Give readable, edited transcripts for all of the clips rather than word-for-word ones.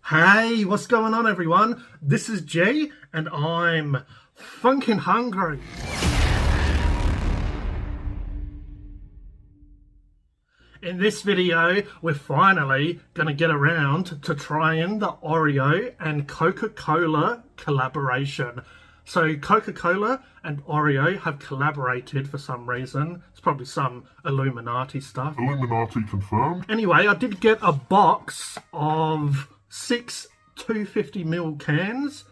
Hey, what's going on everyone? This is G and I'm funkin' hungry. In this video, we're finally going to get around to trying the Oreo and Coca-Cola collaboration. So Coca-Cola and Oreo have collaborated for some reason. It's probably some Illuminati stuff. Illuminati confirmed. Anyway, I did get a box of 6 250ml cans.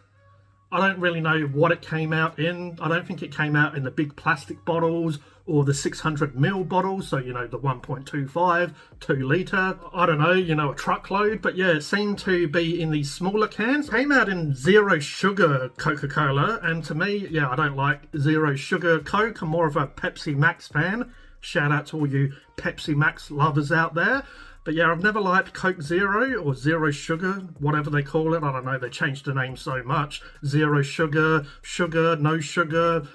I don't really know what it came out in. I don't think it came out in the big plastic bottles or the 600ml bottles, so you know, the 1.25, 2 litre, I don't know, you know, a truckload. But yeah, it seemed to be in these smaller cans. It came out in zero sugar Coca-Cola, and to me, yeah, I don't like zero sugar Coke. I'm more of a Pepsi Max fan. Shout out to all you Pepsi Max lovers out there. But yeah, I've never liked Coke Zero or Zero Sugar, whatever they call it. I don't know, they changed the name so much. Zero Sugar, Sugar, No Sugar,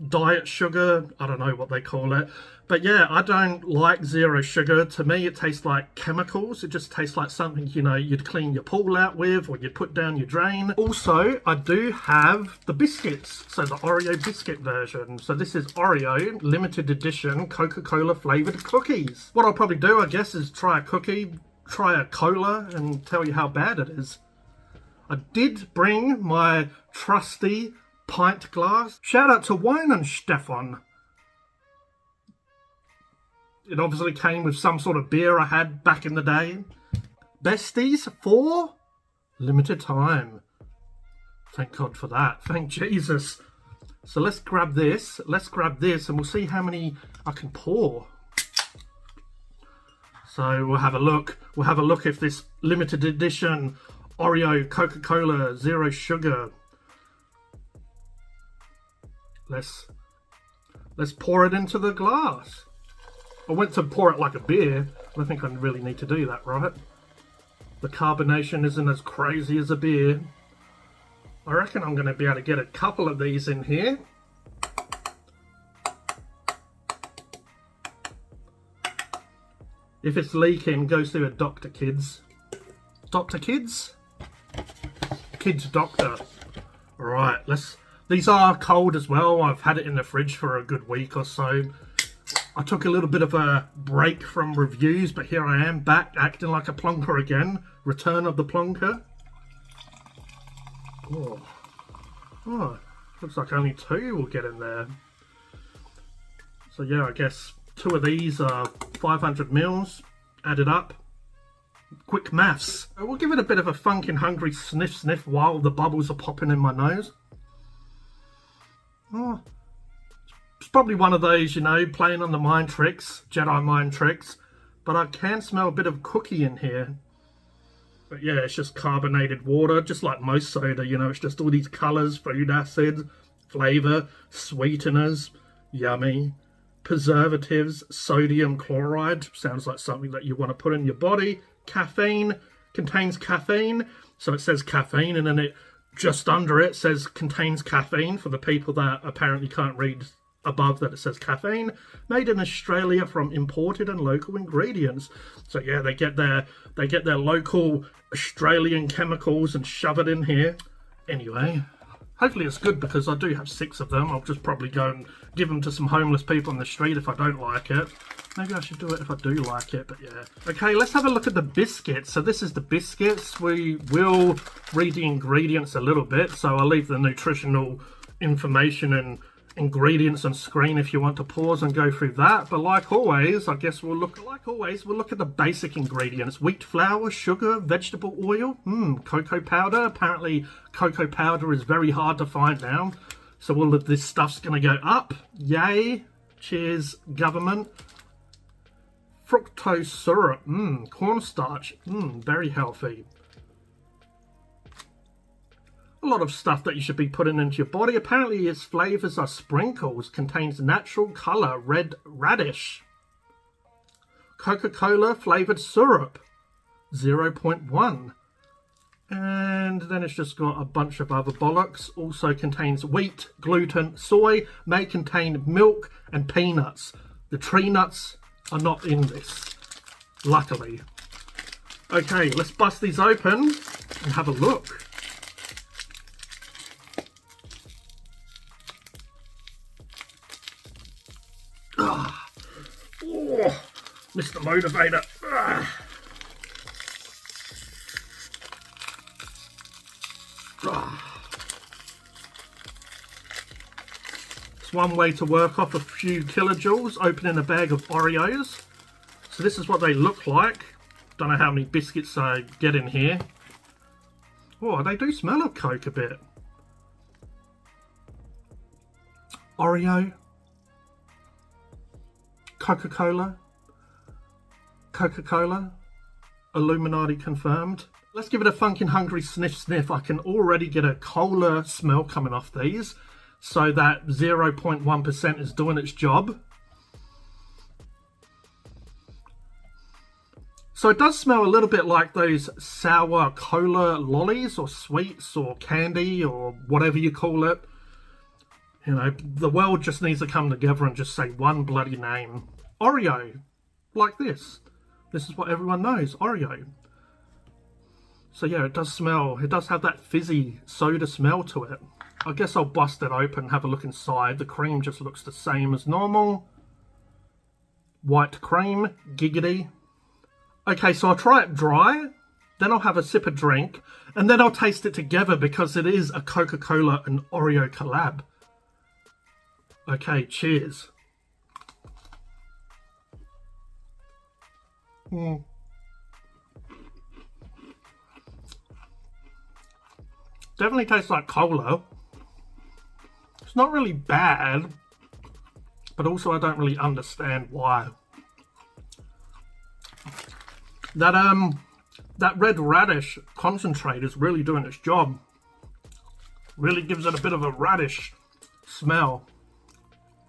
Diet Sugar, I don't know what they call it. But yeah, I don't like Zero Sugar. To me, it tastes like chemicals. It just tastes like something, you know, you'd clean your pool out with or you'd put down your drain. Also, I do have the biscuits. So the Oreo biscuit version. So this is Oreo limited edition Coca-Cola flavored cookies. What I'll probably do, I guess, is try a cookie, try a cola and tell you how bad it is. I did bring my trusty pint glass. Shout out to Wine and Stefan. It obviously came with some sort of beer I had back in the day. Besties for limited time. Thank God for that. Thank Jesus. So let's grab this. Let's grab this and we'll see how many I can pour. So we'll have a look. We'll have a look if this limited edition Oreo Coca-Cola Zero Sugar. Let's pour it into the glass. I went to pour it like a beer. I don't think I really need to do that, right? The carbonation isn't as crazy as a beer. I reckon I'm going to be able to get a couple of these in here. If it's leaking, go see a doctor, kids. Doctor, kids? Kids doctor. Alright, these are cold as well. I've had it in the fridge for a good week or so. I took a little bit of a break from reviews, but here I am back acting like a plonker again. Return of the plonker. Oh, looks like only 2 will get in there. So yeah, I guess 2 of these are 500ml added up. Quick maths. We'll give it a bit of a funkin' hungry sniff while the bubbles are popping in my nose. Oh. It's probably one of those, you know, playing on the mind tricks, Jedi mind tricks. But I can smell a bit of cookie in here. But yeah, it's just carbonated water, just like most soda, you know. It's just all these colours, food acid, flavour, sweeteners, yummy, preservatives, sodium chloride. Sounds like something that you want to put in your body. Caffeine, contains caffeine. So it says caffeine and then it just under it says contains caffeine for the people that apparently can't read above that it says caffeine. Made in Australia from imported and local ingredients. So yeah, they get their local Australian chemicals and shove it in here. Anyway, hopefully it's good because I do have 6 of them. I'll just probably go and give them to some homeless people on the street if I don't like it. Maybe I should do it if I do like it, but yeah. Okay, let's have a look at the biscuits. So this is the biscuits. We will read the ingredients a little bit, so I'll leave the nutritional information and ingredients on screen if you want to pause and go through that. But like always, I guess we'll look at the basic ingredients. Wheat flour, sugar, vegetable oil, cocoa powder. Apparently cocoa powder is very hard to find now, so all of this stuff's gonna go up. Yay. Cheers, government. Fructose syrup, cornstarch, very healthy. A lot of stuff that you should be putting into your body. Apparently its flavours are sprinkles, contains natural colour, red radish. Coca-Cola flavoured syrup, 0.1. And then it's just got a bunch of other bollocks. Also contains wheat, gluten, soy, may contain milk and peanuts. The tree nuts are not in this, luckily. Okay, let's bust these open and have a look. Oh, Mr. Motivator. It's one way to work off a few kilojoules, opening a bag of Oreos. So this is what they look like. Don't know how many biscuits I get in here. Oh, they do smell of Coke a bit. Oreo. Coca-Cola. Coca-Cola. Illuminati confirmed. Let's give it a Phunken hungry sniff sniff. I can already get a cola smell coming off these. So that 0.1% is doing its job. So it does smell a little bit like those sour cola lollies or sweets or candy or whatever you call it. You know, the world just needs to come together and just say one bloody name. Oreo. Like this. This is what everyone knows. Oreo. So yeah, it does smell. It does have that fizzy soda smell to it. I guess I'll bust it open and have a look inside. The cream just looks the same as normal. White cream. Giggity. Okay, so I'll try it dry. Then I'll have a sip of drink. And then I'll taste it together because it is a Coca-Cola and Oreo collab. Okay, cheers. Definitely tastes like cola. It's not really bad, but also I don't really understand why. That red radish concentrate is really doing its job. Really gives it a bit of a radish smell.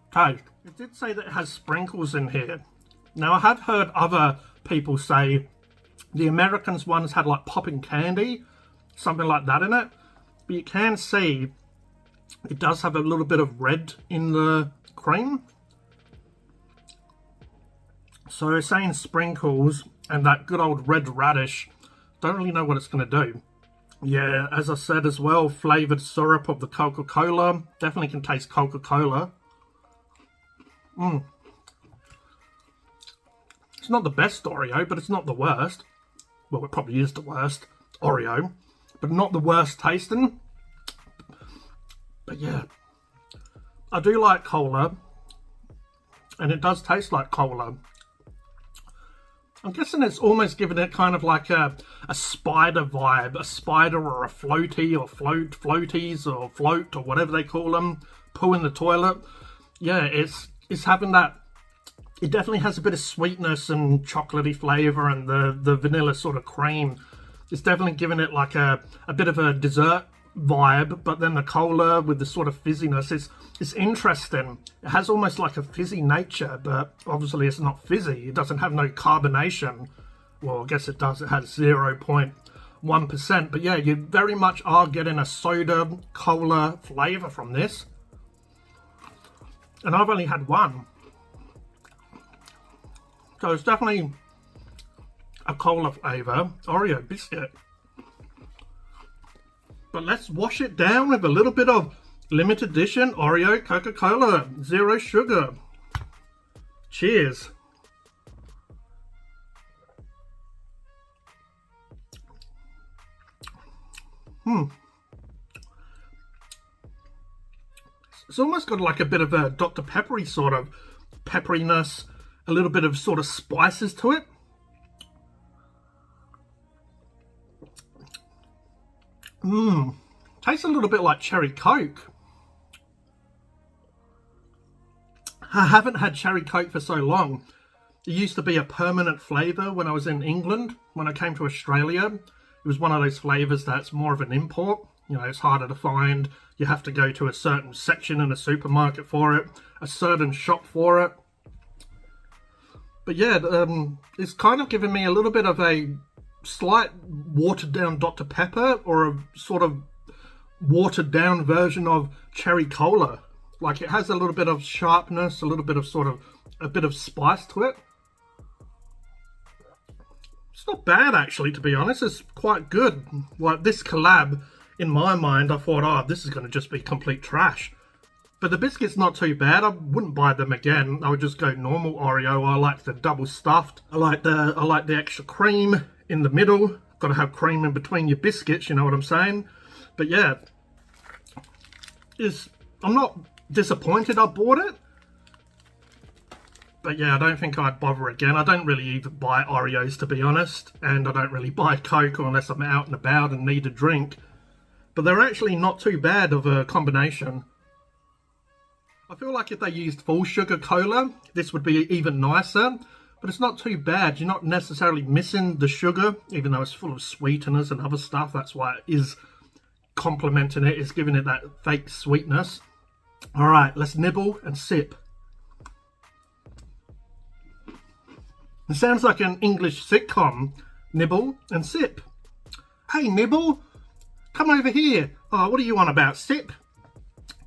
Okay, it did say that it has sprinkles in here. Now I have heard other people say the Americans ones had like popping candy, something like that in it. But you can see it does have a little bit of red in the cream. So saying sprinkles and that good old red radish, don't really know what it's going to do. Yeah, as I said as well, flavoured syrup of the Coca-Cola. Definitely can taste Coca-Cola. It's not the best Oreo, but it's not the worst. Well, it probably is the worst Oreo, but not the worst tasting. But yeah, I do like cola, and it does taste like cola. I'm guessing it's almost giving it kind of like a spider vibe, a spider or a floaty or floaties or float or whatever they call them, poo in the toilet. Yeah, it's having that. It definitely has a bit of sweetness and chocolatey flavour, and the vanilla sort of cream. It's definitely giving it like a bit of a dessert vibe, but then the cola with the sort of fizziness, it's interesting. It has almost like a fizzy nature, but obviously it's not fizzy. It doesn't have no carbonation. Well, I guess it does. It has 0.1%, but yeah, you very much are getting a soda cola flavour from this. And I've only had one. So it's definitely a cola flavour Oreo biscuit. But let's wash it down with a little bit of limited edition Oreo Coca-Cola, 0 sugar. Cheers. It's almost got like a bit of a Dr. Peppery sort of pepperiness, a little bit of sort of spices to it. Tastes a little bit like cherry Coke. I haven't had cherry Coke for so long. It used to be a permanent flavour when I was in England. When I came to Australia, it was one of those flavours that's more of an import. You know, it's harder to find. You have to go to a certain section in a supermarket for it, a certain shop for it. But yeah, it's kind of giving me a little bit of a slight watered down Dr. Pepper, or a sort of watered down version of cherry cola. Like, it has a little bit of sharpness, a little bit of sort of a bit of spice to it. It's not bad actually, to be honest. It's quite good. Like this collab, in my mind, I thought, oh, this is going to just be complete trash. But the biscuit's not too bad. I wouldn't buy them again. I would just go normal Oreo. I like the double stuffed. I like the extra cream in the middle. Got to have cream in between your biscuits, you know what I'm saying? But yeah, I'm not disappointed I bought it. But yeah, I don't think I'd bother again. I don't really even buy Oreos, to be honest. And I don't really buy Coke unless I'm out and about and need a drink. But they're actually not too bad of a combination. I feel like if they used full sugar cola, this would be even nicer. But it's not too bad. You're not necessarily missing the sugar, even though it's full of sweeteners and other stuff. That's why it is complementing it. It's giving it that fake sweetness. Alright, let's nibble and sip. It sounds like an English sitcom. Nibble and sip. Hey, Nibble, come over here. Oh, what are you on about? Sip?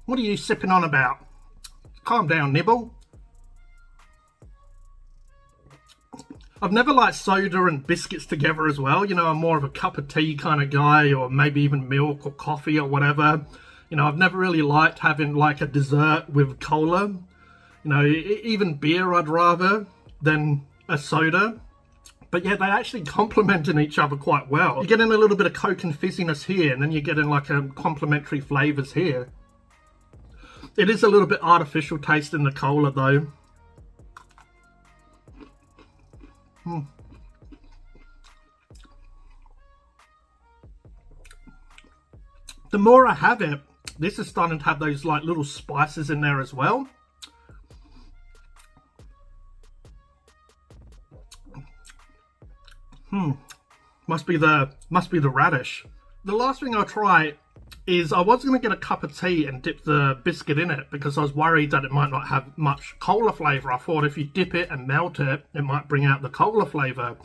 What are you sipping on about? Calm down, Nibble. I've never liked soda and biscuits together as well. You know, I'm more of a cup of tea kind of guy, or maybe even milk or coffee or whatever. You know, I've never really liked having like a dessert with cola. You know, even beer I'd rather than a soda. But yeah, they're actually complementing each other quite well. You're getting a little bit of Coke and fizziness here, and then you're getting like a complementary flavours here. It is a little bit artificial taste in the cola though. The more I have it, this is starting to have those like little spices in there as well. Must be the radish. The last thing I'll try is I was going to get a cup of tea and dip the biscuit in it because I was worried that it might not have much cola flavour. I thought if you dip it and melt it, it might bring out the cola flavour.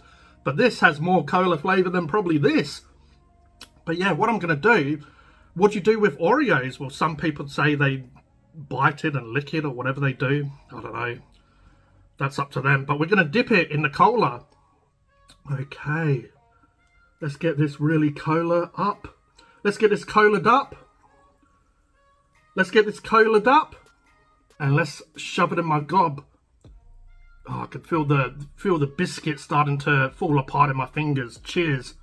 But this has more cola flavour than probably this. But yeah, what I'm going to do, what do you do with Oreos? Well, some people say they bite it and lick it or whatever they do. I don't know. That's up to them. But we're going to dip it in the cola. Okay. Let's get this really cola up. Let's get this colaed up. Let's get this colaed up. And let's shove it in my gob. Oh, I can feel the biscuit starting to fall apart in my fingers. Cheers.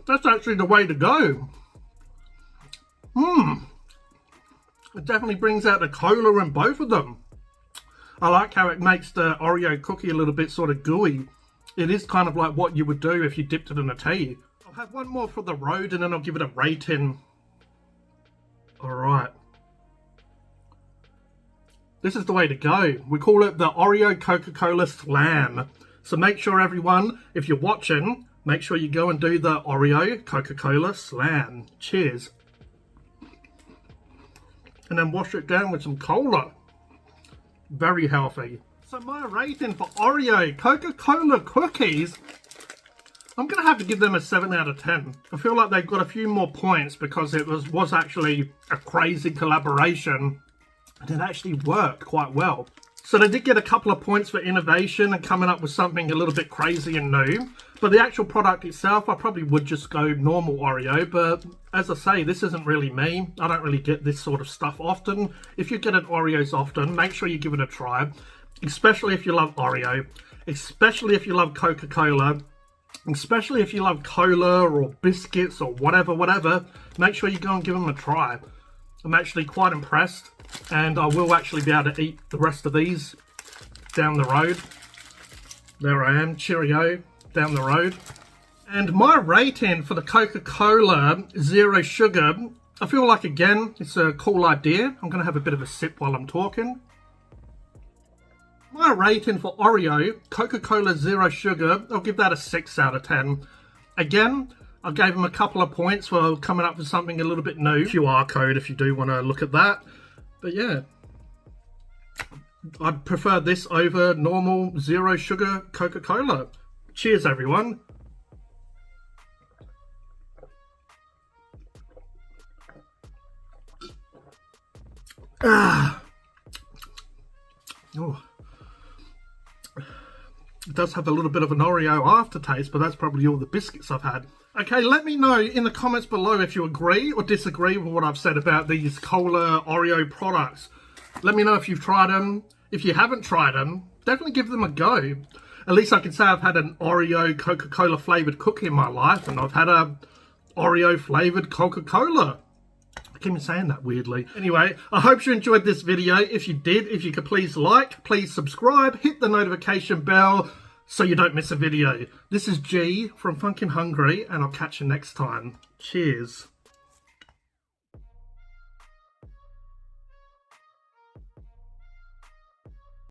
That's actually the way to go. It definitely brings out the cola in both of them. I like how it makes the Oreo cookie a little bit sort of gooey. It is kind of like what you would do if you dipped it in a tea. I'll have one more for the road and then I'll give it a rating. Alright. This is the way to go. We call it the Oreo Coca-Cola Slam. So make sure everyone, if you're watching, make sure you go and do the Oreo Coca-Cola Slam. Cheers. And then wash it down with some cola. Very healthy. So my rating for Oreo Coca-Cola cookies, I'm going to have to give them a 7 out of 10. I feel like they've got a few more points because it was actually a crazy collaboration. And it actually worked quite well. So they did get a couple of points for innovation and coming up with something a little bit crazy and new. But the actual product itself, I probably would just go normal Oreo. But as I say, this isn't really me. I don't really get this sort of stuff often. If you get an Oreos often, make sure you give it a try. Especially if you love Oreo. Especially if you love Coca-Cola. Especially if you love cola or biscuits or whatever. Make sure you go and give them a try. I'm actually quite impressed. And I will actually be able to eat the rest of these down the road. There I am, Cheerio, down the road. And my rating for the Coca-Cola Zero Sugar, I feel like, again, it's a cool idea. I'm going to have a bit of a sip while I'm talking. My rating for Oreo Coca-Cola Zero Sugar, I'll give that a 6 out of 10. Again, I gave them a couple of points for coming up with something a little bit new. QR code if you do want to look at that. But yeah, I'd prefer this over normal zero sugar Coca-Cola. Cheers, everyone. Oh. It does have a little bit of an Oreo aftertaste, but that's probably all the biscuits I've had. Okay, let me know in the comments below if you agree or disagree with what I've said about these cola Oreo products. Let me know if you've tried them. If you haven't tried them, definitely give them a go. At least I can say I've had an Oreo Coca-Cola flavoured cookie in my life, and I've had a Oreo flavoured Coca-Cola. I keep saying that weirdly. Anyway, I hope you enjoyed this video. If you did, if you could please like, please subscribe, hit the notification bell so you don't miss a video. This is G from Phunken Hungry, and I'll catch you next time. Cheers.